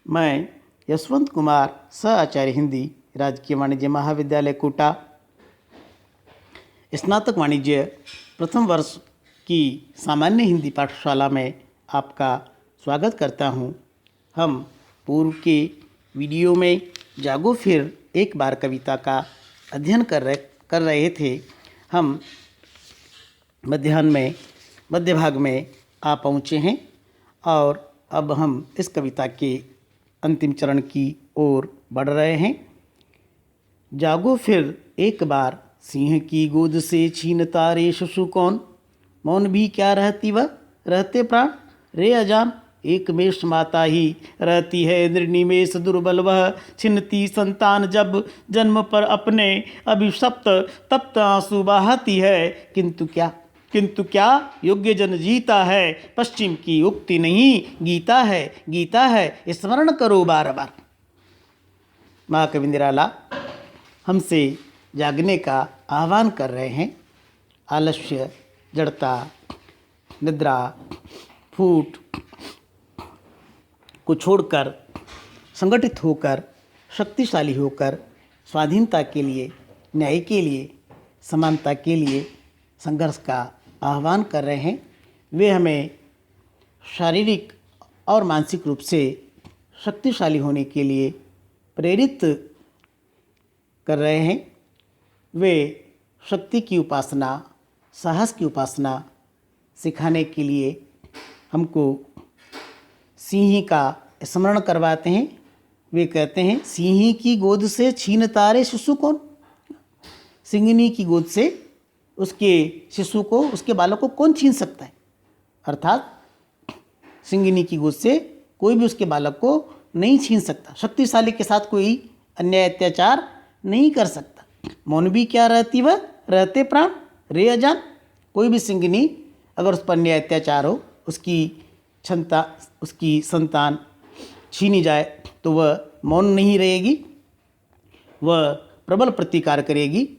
मैं यशवंत कुमार सह आचार्य हिंदी राजकीय वाणिज्य महाविद्यालय कोटा स्नातक वाणिज्य प्रथम वर्ष की सामान्य हिंदी पाठशाला में आपका स्वागत करता हूं। हम पूर्व के वीडियो में जागो फिर एक बार कविता का अध्ययन कर रहे थे। हम मध्य भाग में आ पहुँचे हैं और अब हम इस कविता के अंतिम चरण की ओर बढ़ रहे हैं। जागो फिर एक बार सिंह की गोद से छीनता रे शिशु कौन, मौन भी क्या रहती वह रहते प्राण रे अजान, एक मेष माता ही रहती है निर्निमेष दुर्बल वह, छिनती संतान जब जन्म पर अपने अभिशप्त तप्त आंसू बहाती है। किंतु क्या योग्य जन जीता है, पश्चिम की उक्ति नहीं गीता है स्मरण करो बार बार। महाकवि निराला हमसे जागने का आह्वान कर रहे हैं। आलस्य, जड़ता, निद्रा, फूट को छोड़कर संगठित होकर शक्तिशाली होकर स्वाधीनता के लिए, न्याय के लिए, समानता के लिए संघर्ष का आह्वान कर रहे हैं। वे हमें शारीरिक और मानसिक रूप से शक्तिशाली होने के लिए प्रेरित कर रहे हैं। वे शक्ति की उपासना, साहस की उपासना सिखाने के लिए हमको सिंह का स्मरण करवाते हैं। वे कहते हैं सिंह की गोद से छीन तारे शिशु कौन, सिंहनी की गोद से उसके शिशु को, उसके बालक को कौन छीन सकता है। अर्थात सिंहनी की गोद से कोई भी उसके बालक को नहीं छीन सकता। शक्तिशाली के साथ कोई अन्याय अत्याचार नहीं कर सकता। मौन भी क्या रहती वह रहते प्राण रे अजान, कोई भी सिंहनी अगर उस पर अन्याय अत्याचार हो, उसकी संतान छीनी जाए तो वह मौन नहीं रहेगी, वह प्रबल प्रतिकार करेगी,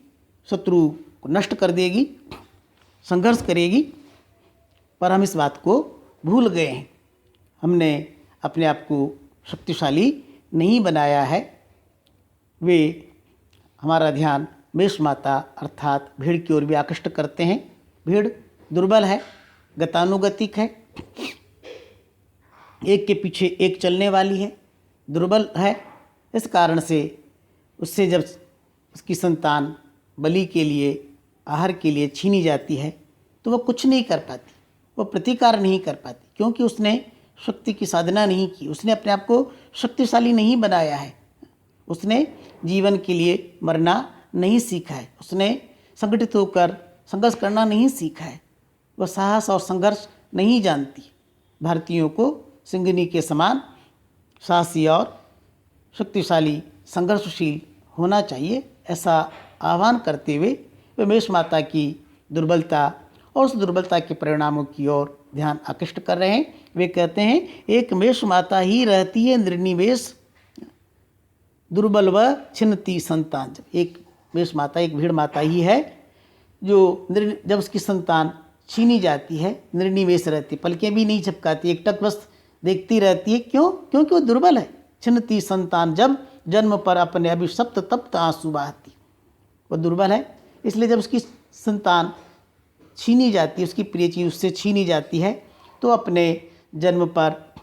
शत्रु को नष्ट कर देगी, संघर्ष करेगी। पर हम इस बात को भूल गए हैं। हमने अपने आप को शक्तिशाली नहीं बनाया है। वे हमारा ध्यान मेष माता अर्थात भीड़ की ओर भी आकृष्ट करते हैं। भीड़ दुर्बल है, गतानुगतिक है, एक के पीछे एक चलने वाली है, दुर्बल है। इस कारण से उससे जब उसकी संतान बलि के लिए, आहार के लिए छीनी जाती है तो वह कुछ नहीं कर पाती, वह प्रतिकार नहीं कर पाती, क्योंकि उसने शक्ति की साधना नहीं की, उसने अपने आप को शक्तिशाली नहीं बनाया है, उसने जीवन के लिए मरना नहीं सीखा है, उसने संगठित होकर संघर्ष करना नहीं सीखा है, वह साहस और संघर्ष नहीं जानती। भारतीयों को सिंहनी के समान साहसी और शक्तिशाली, संघर्षशील होना चाहिए, ऐसा आह्वान करते हुए वे मेष माता की दुर्बलता और उस दुर्बलता के परिणामों की ओर ध्यान आकृष्ट कर रहे हैं। वे कहते हैं एक मेष माता ही रहती है निर्निवेश दुर्बल व छिन्नती संतान। जब एक मेष माता, एक भीड़ माता ही है जो जब उसकी संतान छीनी जाती है निर्निवेश रहती, पलकें भी नहीं झपकाती, एकटक बस देखती रहती है। क्यों? क्योंकि वो दुर्बल है। छिन्नती संतान जब जन्म पर अपने अभिशप्त तप्त आंसू बहाती, वो दुर्बल है। इसलिए जब उसकी संतान छीनी जाती है, उसकी प्रिय चीज उससे छीनी जाती है, तो अपने जन्म पर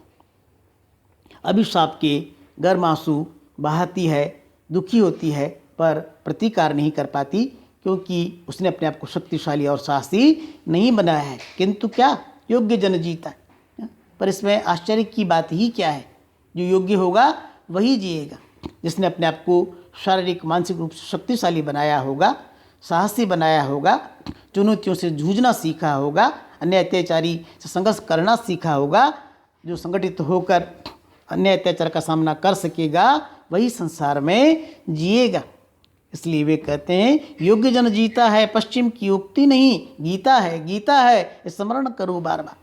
अभिशाप के गर्म आंसू बहाती है, दुखी होती है, पर प्रतिकार नहीं कर पाती, क्योंकि उसने अपने आप को शक्तिशाली और साहसी नहीं बनाया है। किंतु क्या योग्य जन जीता है। पर इसमें आश्चर्य की बात ही क्या है, जो योग्य होगा वही जिएगा। जिसने अपने आप को शारीरिक मानसिक रूप से शक्तिशाली बनाया होगा, साहसी बनाया होगा, चुनौतियों से जूझना सीखा होगा, अन्याय अत्याचारी से संघर्ष करना सीखा होगा, जो संगठित होकर अन्याय अत्याचार का सामना कर सकेगा, वही संसार में जिएगा। इसलिए वे कहते हैं योग्य जन जीता है, पश्चिम की उक्ति नहीं गीता है स्मरण करो बार बार।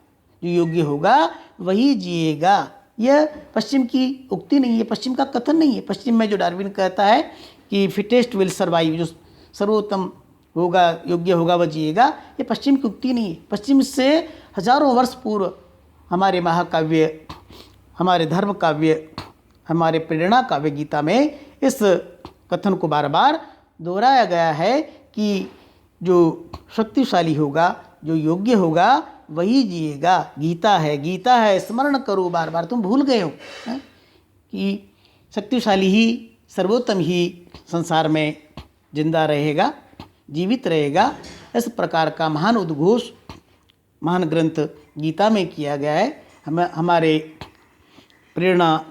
जो योग्य होगा वही जिएगा। यह पश्चिम की उक्ति नहीं है, पश्चिम का कथन नहीं है। पश्चिम में जो डार्विन कहता है कि फिटेस्ट विल सर्वाइव, जो सर्वोत्तम होगा, योग्य होगा, वह जिएगा, ये पश्चिम की उक्ति नहीं है। पश्चिम से हजारों वर्ष पूर्व हमारे महाकाव्य, हमारे धर्म काव्य हमारे प्रेरणा काव्य गीता में इस कथन को बार बार दोहराया गया है कि जो शक्तिशाली होगा, जो योग्य होगा, वही जिएगा। गीता है, स्मरण करो बार बार। तुम भूल गए हो कि शक्तिशाली ही, सर्वोत्तम ही संसार में जिंदा रहेगा, जीवित रहेगा। इस प्रकार का महान उद्घोष महान ग्रंथ गीता में किया गया है। हमारे प्रेरणा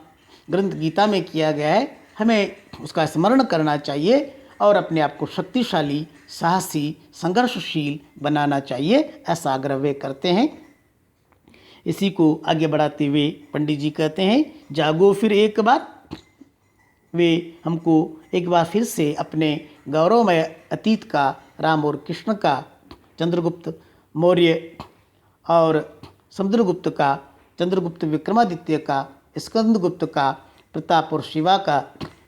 ग्रंथ गीता में किया गया है। हमें उसका स्मरण करना चाहिए और अपने आप को शक्तिशाली, साहसी, संघर्षशील बनाना चाहिए, ऐसा आग्रह वे करते हैं। इसी को आगे बढ़ाते हुए पंडित जी कहते हैं, जागो फिर एक बार। वे हमको एक बार फिर से अपने गौरवमय अतीत का, राम और कृष्ण का, चंद्रगुप्त मौर्य और समुद्रगुप्त का, चंद्रगुप्त विक्रमादित्य का, स्कंदगुप्त का, प्रताप और शिवा का,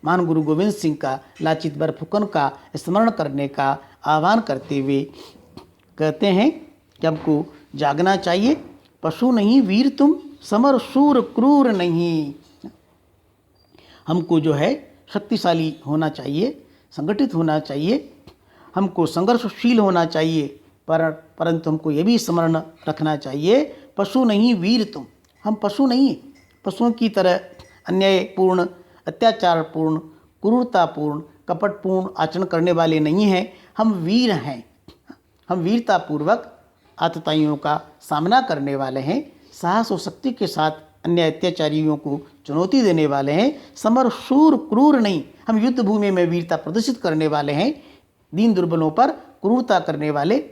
महान गुरु गोविंद सिंह का, लाचित बरफुकन का स्मरण करने का आह्वान करते हुए कहते हैं कि हमको जागना चाहिए। पशु नहीं वीर तुम, समर शूर क्रूर नहीं। हमको जो है शक्तिशाली होना चाहिए, संगठित होना चाहिए, हमको संघर्षशील होना चाहिए, परंतु हमको ये भी स्मरण रखना चाहिए, पशु नहीं वीर तुम। हम पशु नहीं हैं, पशुओं की तरह अन्यायपूर्ण, अत्याचारपूर्ण, क्रूरतापूर्ण, कपटपूर्ण आचरण करने वाले नहीं हैं। हम वीर हैं। हम वीरतापूर्वक आतताइयों का सामना करने वाले हैं, साहस और शक्ति के साथ अन्य अत्याचारियों को चुनौती देने वाले हैं। समर शूर क्रूर नहीं, हम युद्ध भूमि में वीरता प्रदर्शित करने वाले हैं। दीन दुर्बलों पर क्रूरता करने वाले,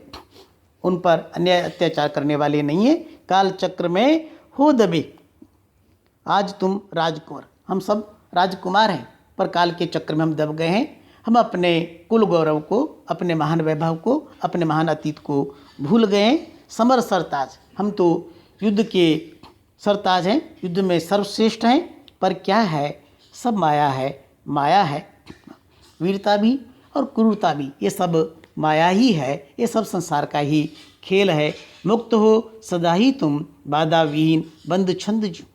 उन पर अन्याय अत्याचार करने वाले नहीं हैं। काल चक्र में हो दबे, आज तुम राजकुमार। हम सब राजकुमार हैं, पर काल के चक्र में हम दब गए हैं। हम अपने कुल गौरव को, अपने महान वैभव को, अपने महान अतीत को भूल गए हैं। समर सरताज, हम तो युद्ध के सरताज हैं, युद्ध में सर्वश्रेष्ठ हैं, पर क्या है, सब माया है। माया है, वीरता भी और क्रूरता भी, ये सब माया ही है। ये सब संसार का ही खेल है। मुक्त हो सदा ही तुम, बाधा विहीन बंद छंद जो।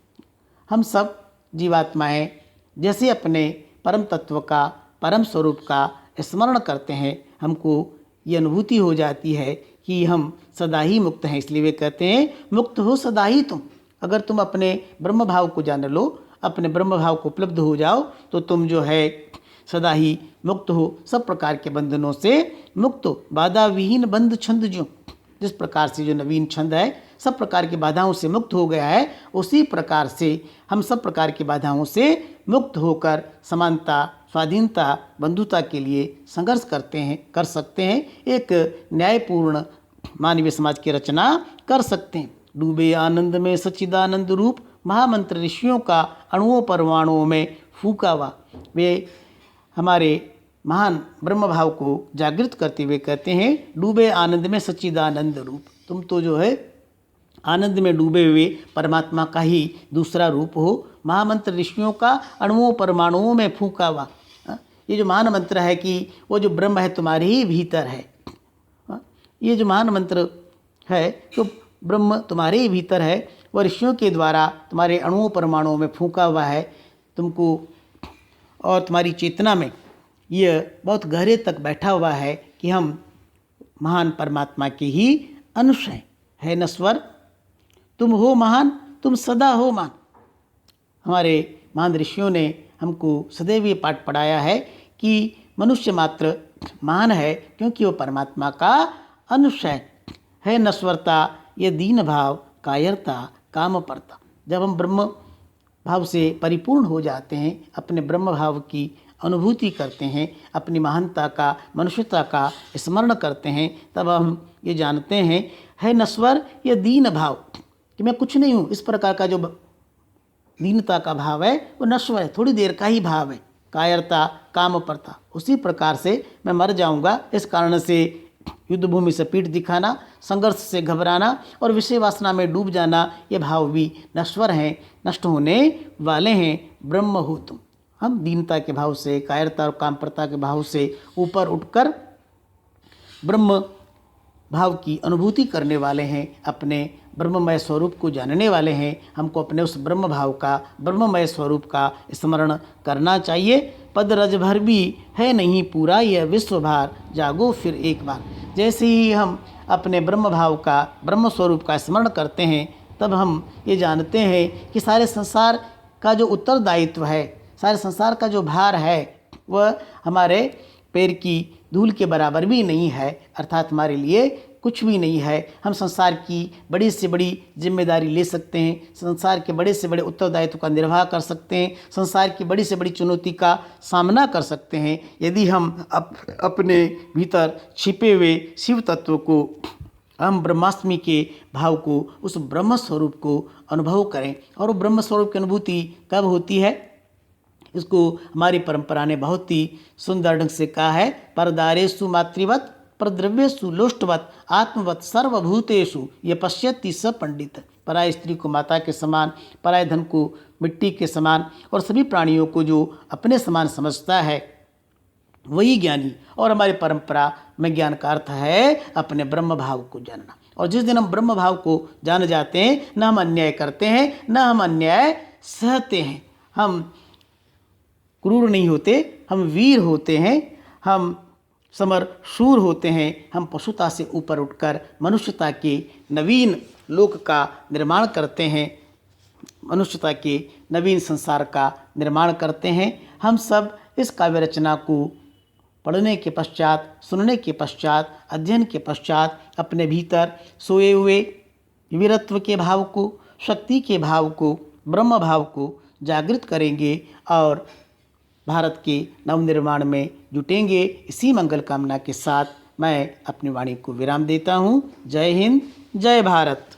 हम सब जीवात्माएं जैसे अपने परम तत्व का, परम स्वरूप का स्मरण करते हैं, हमको ये अनुभूति हो जाती है कि हम सदा ही मुक्त हैं। इसलिए वे कहते हैं, मुक्त हो सदा ही तुम। अगर तुम अपने ब्रह्म भाव को जान लो, अपने ब्रह्म भाव को उपलब्ध हो जाओ, तो तुम जो है सदा ही मुक्त हो, सब प्रकार के बंधनों से मुक्त हो। बाधा विहीन बंध छंद जो, जिस प्रकार से जो नवीन छंद है सब प्रकार की बाधाओं से मुक्त हो गया है, उसी प्रकार से हम सब प्रकार की बाधाओं से मुक्त होकर समानता, स्वाधीनता, बंधुता के लिए संघर्ष कर सकते हैं। एक न्यायपूर्ण मानवीय समाज की रचना कर सकते हैं। डूबे आनंद में सच्चिदानंद रूप, महामंत्र ऋषियों का अणुओं परमाणुओं में फूका हुआ। वे हमारे महान ब्रह्म भाव को जागृत करते हुए कहते हैं, डूबे आनंद में सच्चिदानंद रूप। तुम तो जो है आनंद में डूबे हुए परमात्मा का ही दूसरा रूप हो। महामंत्र ऋषियों का अणुओं परमाणुओं में फूका हुआ। ये जो महान मंत्र है कि वो जो ब्रह्म है तुम्हारे ही भीतर है। ये जो महान मंत्र है तो ब्रह्म तुम्हारे ही भीतर है, वह ऋषियों के द्वारा तुम्हारे अणुओं परमाणुओं में फूका हुआ है तुमको, और तुम्हारी चेतना में यह बहुत गहरे तक बैठा हुआ है कि हम महान परमात्मा के ही अंश हैं। है नश्वर तुम हो महान, तुम सदा हो महान। हमारे महान ऋषियों ने हमको सदैव ये पाठ पढ़ाया है कि मनुष्य मात्र महान है क्योंकि वो परमात्मा का अंश है नश्वरता, ये दीन भाव, कायरता, कामपरता। जब हम ब्रह्म भाव से परिपूर्ण हो जाते हैं, अपने ब्रह्म भाव की अनुभूति करते हैं, अपनी महानता का, मनुष्यता का स्मरण करते हैं, तब हम ये जानते हैं है नश्वर ये दीन भाव, कि मैं कुछ नहीं हूँ। इस प्रकार का जो दीनता का भाव है वो नश्वर है, थोड़ी देर का ही भाव है। कायरता, कामपरता, उसी प्रकार से मैं मर जाऊंगा। इस कारण से युद्ध भूमि से पीठ दिखाना, संघर्ष से घबराना और विषय वासना में डूब जाना, ये भाव भी नश्वर हैं, नष्ट होने वाले हैं। ब्रह्म हो तुम। हम दीनता के भाव से, कायरता और कामपरता के भाव से ऊपर उठकर ब्रह्म भाव की अनुभूति करने वाले हैं, अपने ब्रह्ममय स्वरूप को जानने वाले हैं, हमको अपने उस ब्रह्म भाव का, ब्रह्ममय स्वरूप का स्मरण करना चाहिए। पद रज भर भी है नहीं पूरा यह विश्व भार, जागो फिर एक बार। जैसे ही हम अपने ब्रह्म भाव का, ब्रह्म स्वरूप का स्मरण करते हैं, तब हम ये जानते हैं कि सारे संसार का जो उत्तरदायित्व है, सारे संसार का जो भार है, वह हमारे पैर की धूल के बराबर भी नहीं है, अर्थात हमारे लिए कुछ भी नहीं है। हम संसार की बड़ी से बड़ी जिम्मेदारी ले सकते हैं, संसार के बड़े से बड़े उत्तरदायित्व का निर्वाह कर सकते हैं, संसार की बड़ी से बड़ी चुनौती का सामना कर सकते हैं, यदि हम अपने भीतर छिपे हुए शिव तत्व को, हम ब्रह्मास्मि के भाव को, उस ब्रह्म स्वरूप को अनुभव करें। और वो ब्रह्म स्वरूप की अनुभूति कब होती है? इसको हमारी परंपरा ने बहुत ही सुंदर ढंग से कहा है, परदारेषु मातृवत परद्रव्येषु लोष्टवत आत्मवत सर्वभूतेषु ये पश्यति स पंडित। पराय स्त्री को माता के समान, पराय धन को मिट्टी के समान, और सभी प्राणियों को जो अपने समान समझता है वही ज्ञानी। और हमारी परंपरा में ज्ञान का अर्थ है अपने ब्रह्म भाव को जानना। और जिस दिन हम ब्रह्म भाव को जान जाते हैं, न हम अन्याय करते हैं, न हम अन्याय सहते हैं, हम क्रूर नहीं होते, हम वीर होते हैं, हम समर शूर होते हैं, हम पशुता से ऊपर उठकर मनुष्यता के नवीन लोक का निर्माण करते हैं, मनुष्यता के नवीन संसार का निर्माण करते हैं। हम सब इस काव्य रचना को पढ़ने के पश्चात, सुनने के पश्चात, अध्ययन के पश्चात अपने भीतर सोए हुए वीरत्व के भाव को, शक्ति के भाव को, ब्रह्म भाव को जागृत करेंगे और भारत के नवनिर्माण में जुटेंगे। इसी मंगल कामना के साथ मैं अपनी वाणी को विराम देता हूँ। जय हिंद, जय भारत।